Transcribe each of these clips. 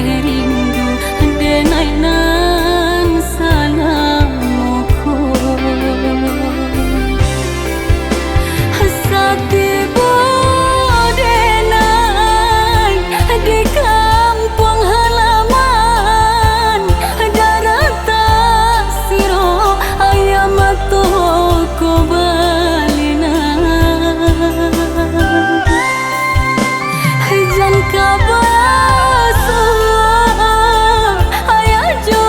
rindu denai nan salamuku sati denai di kampung halaman darata siro ayam toko balina jan kabaso ayah jo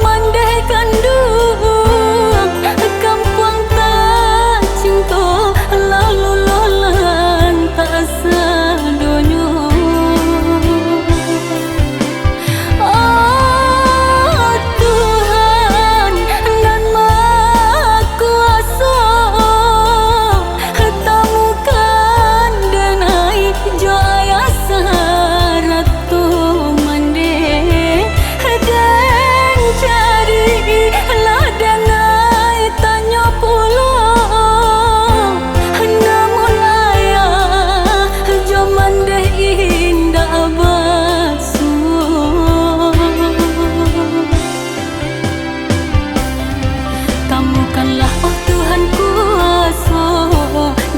mandeh kandung kampung tak cinta lalu lolan tak sadonyo oh Tuhan nan maha kuasa temukan denai jo ayah saratu mande dan cari lah denai tanya pulang namun ayah jo mande indah basuh temukanlah oh Tuhan kuasa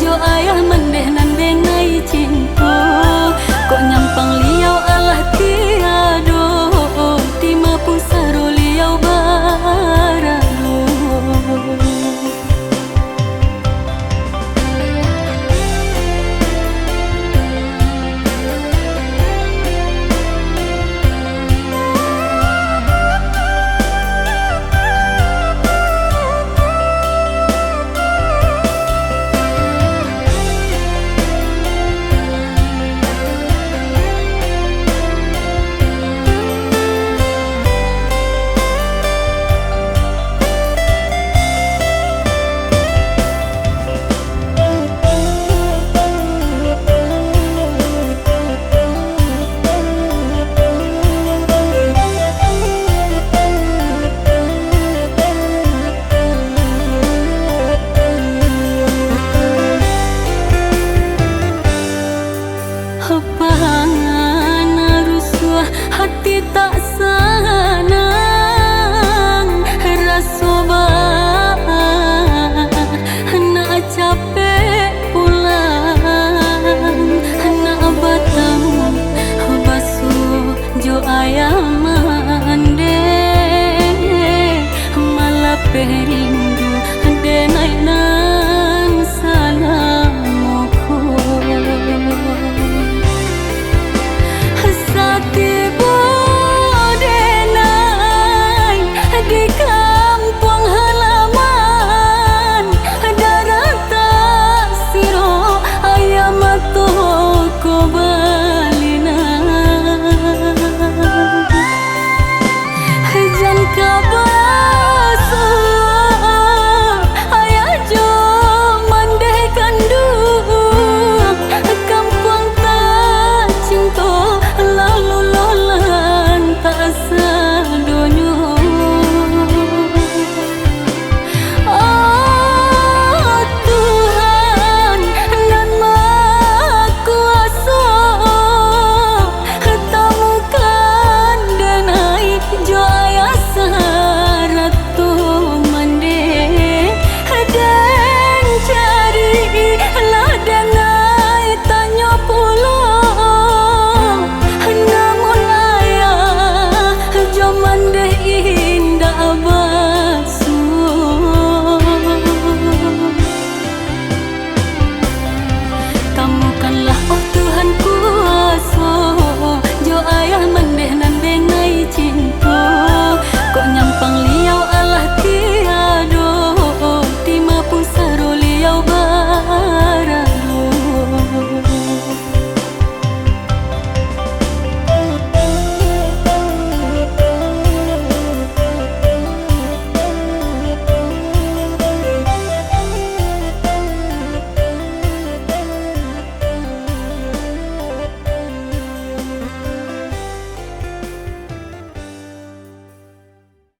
jo ayah mendeh nan denai cinta kok nyampang liau Allah tiado tima pusaro liau barado pangan rusuh hati tak sana